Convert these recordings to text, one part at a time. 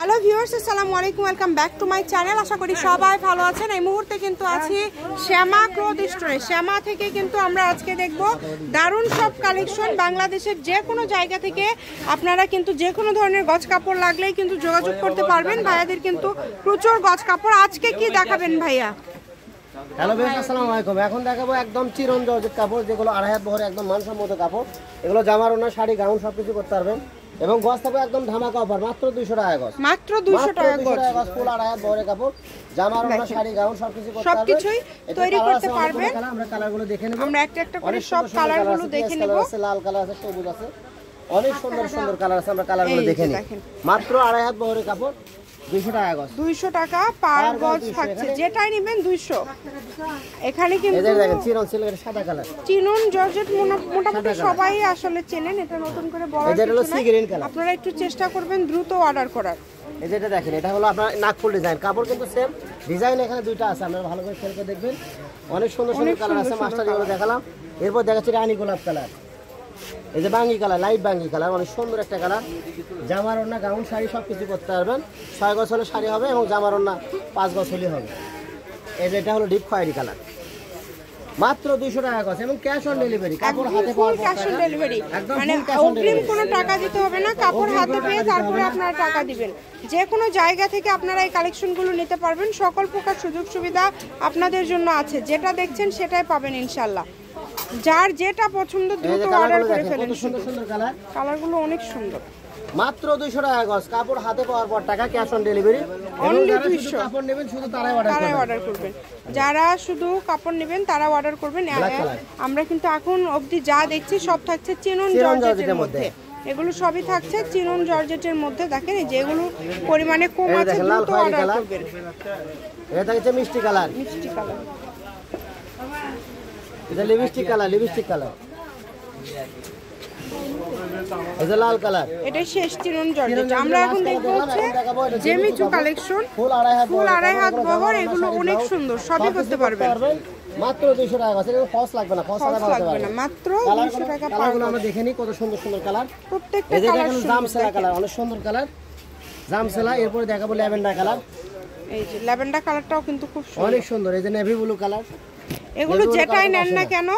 Hello viewers, আসসালামু আলাইকুম, welcome back to my channel. আশা করি সবাই ভালো আছেন। এই মুহূর্তে কিন্তু আছি শ্যামা ক্লথ স্টোরে। শ্যামা থেকে কিন্তু আমরা আজকে দেখব দারুণ সব কালেকশন। বাংলাদেশের যে কোনো জায়গা থেকে আপনারা কিন্তু যে কোনো ধরনের গজ কাপড় লাগলেই কিন্তু যোগাযোগ করতে পারবেন। ভাইয়াদের কিন্তু প্রচুর গজ কাপড়। আজকে কি দেখাবেন ভাইয়া? হ্যালো ভাই, আসসালামু আলাইকুম। এখন দেখাবো একদম চিরন জর্জেট কাপড়, যেগুলো আড়াই হাত বহরে একদম মানসম্মত কাপড়। এগুলো জামার ওনা, শাড়ি, গাউন সবকিছু করতে পারবেন। এবং গজ থাকবে একদম ধামাকা অফার, মাত্র 200 টাকা গজ। মাত্র 200 টাকা গজ। ফুল আড়াই হাত বহরে কাপড়, জামার ওনা, শাড়ি, গাউন সবকিছু করতে পারবেন। সবকিছুই তৈরি করতে পারবেন। আমরা কালারগুলো দেখে নেব। আমরা একটা একটা করে সব কালারগুলো দেখে নেব। লাল কালার আছে, সবুজ আছে, অনেক সুন্দর সুন্দর কালার আছে। আমরা কালারগুলো দেখে নিই। মাত্র আড়াই হাত বহরে কাপড়, 200 টাকা গজ। 200 টাকা পার গজ থাকছে। যেটাই নেবেন 200। এখানে কিন্তু এই যে দেখেন চিরন সিল্কের সাদা কালার, চিনন জর্জেট মোটামুটি সবাই আসলে চেনেন। এটা নতুন করে বড় এই যে হলো সি গ্রিন কালার। আপনারা একটু চেষ্টা করবেন দ্রুত অর্ডার করার। এই যেটা দেখেন, এটা হলো আপনার নাকফুল ডিজাইন। কাপড় কিন্তু সেম ডিজাইন, এখানে দুইটা আছে, আপনারা ভালো করে খেয়াল করে দেখবেন। অনেক সুন্দর সুন্দর কালার আছে। মাস্টার যেগুলো দেখালাম, এরপর দেখাচ্ছি রানী গোলাপ কালার। এই যে বাঙ্গি কালার, লাইট বাঙ্গি কালার, অনেক সুন্দর একটা কালার। জামার ওড়না, গাউন, শাড়ি সবকিছু করতে পারবেন। 6 গজ হলে শাড়ি হবে এবং জামার ওড়না 5 গজ হলে হবে। এই যে এটা হলো ডিপ খয়েরি কালার, মাত্র 200 টাকা গজ এবং ক্যাশ অন ডেলিভারি। কাপড় হাতে পাওয়ার পর ক্যাশ অন ডেলিভারি, মানে অগ্রিম কোনো টাকা দিতে হবে না। কাপড় হাতে পেয়ে তারপরে আপনারা টাকা দিবেন। যে কোনো জায়গা থেকে আপনারা এই কালেকশনগুলো নিতে পারবেন। সকল প্রকার সুযোগ সুবিধা আপনাদের জন্য আছে। যেটা দেখছেন সেটাই পাবেন ইনশাআল্লাহ। যার যেটা পছন্দ দ্রুত অর্ডার করে ফেলেন। সুন্দর সুন্দর কালার, কালারগুলো অনেক সুন্দর। মাত্র 200 টাকা গজ। কাপড় হাতে পাওয়ার পর টাকা, ক্যাশ অন ডেলিভারি। অনলি 200। কাপড় নেবেন শুধু তারাই অর্ডার করবেন। যারা শুধু কাপড় নেবেন তারা অর্ডার করবেন। আমরা কিন্তু এখন অবধি যা দেখছি সব থাকছে চিনন জর্জেটের মধ্যে। এগুলো সবই থাকছে চিনন জর্জেটের মধ্যে। দেখেন এই যে এগুলো পরিমাণে কম আছে, দ্রুত অর্ডার করবেন। এটা হচ্ছে মিষ্টি কালার, মিষ্টি কালার। এটা লিপস্টিক কালার, লিপস্টিক কালার। এটা লাল কালার। এটা শেষ চিনন জর্জেট। আমরা এখন দেখব হচ্ছে জেমিচু কালেকশন, ফুল আড়াই হাত বহর। এগুলো অনেক সুন্দর, সবই করতে পারবেন। মাত্র 200 টাকা গজ। এটা ফলস লাগবে না, ফলস লাগবে না, মাত্র 200 টাকা পার। কালারগুলো আমরা দেখে নিই, কত সুন্দর সুন্দর কালার। প্রত্যেকটা কালার কালার জামসেলা কালার, অনেক সুন্দর কালার, জামসেলা। এরপরে দেখাবো ল্যাভেন্ডার কালার। এই যে ল্যাভেন্ডার কালারটাও কিন্তু খুব সুন্দর, অনেক সুন্দর। এই যে নেভি ব্লু কালার। এগুলো যেটাই নেন না কেন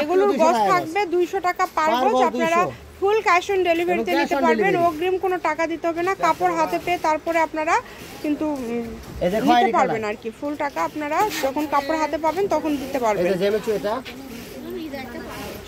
এগুলোর গজ থাকবে 200 টাকা পার গজ। আপনারা ফুল ক্যাশ অন ডেলিভারিতে নিতে পারবেন। অগ্রিম কোনো টাকা দিতে হবে না। কাপড় হাতে পেয়ে তারপরে আপনারা কিন্তু নিতে পারবেন আর কি। ফুল টাকা আপনারা যখন কাপড় হাতে পাবেন তখন দিতে পারবেন। এই যে জেমিচু, এটা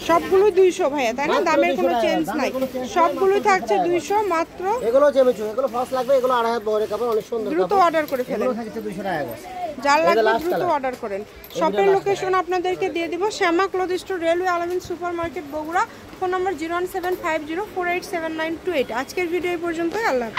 সবগুলো 200 ভাইয়া, তাই না? দামের কোনো চেঞ্জ নাই, সবগুলোই থাকছে 200 মাত্র। এগুলো জেমিচু, এগুলো ফলস লাগবে। এগুলো আড়াই হাত বহরের কাপড়, অনেক সুন্দর। দ্রুত অর্ডার করে ফেলেন। এগুলো থাকছে 200 টাকা গজ। যার লাগবে দ্রুত অর্ডার করেন। শপের লোকেশন আপনাদেরকে দিয়ে দিব, শ্যামা ক্লথ স্টোর, রেলওয়ে আলামিন সুপার মার্কেট, বগুড়া। ফোন নম্বর 01750487928। আজকের ভিডিও এই পর্যন্তই। আল্লাহ।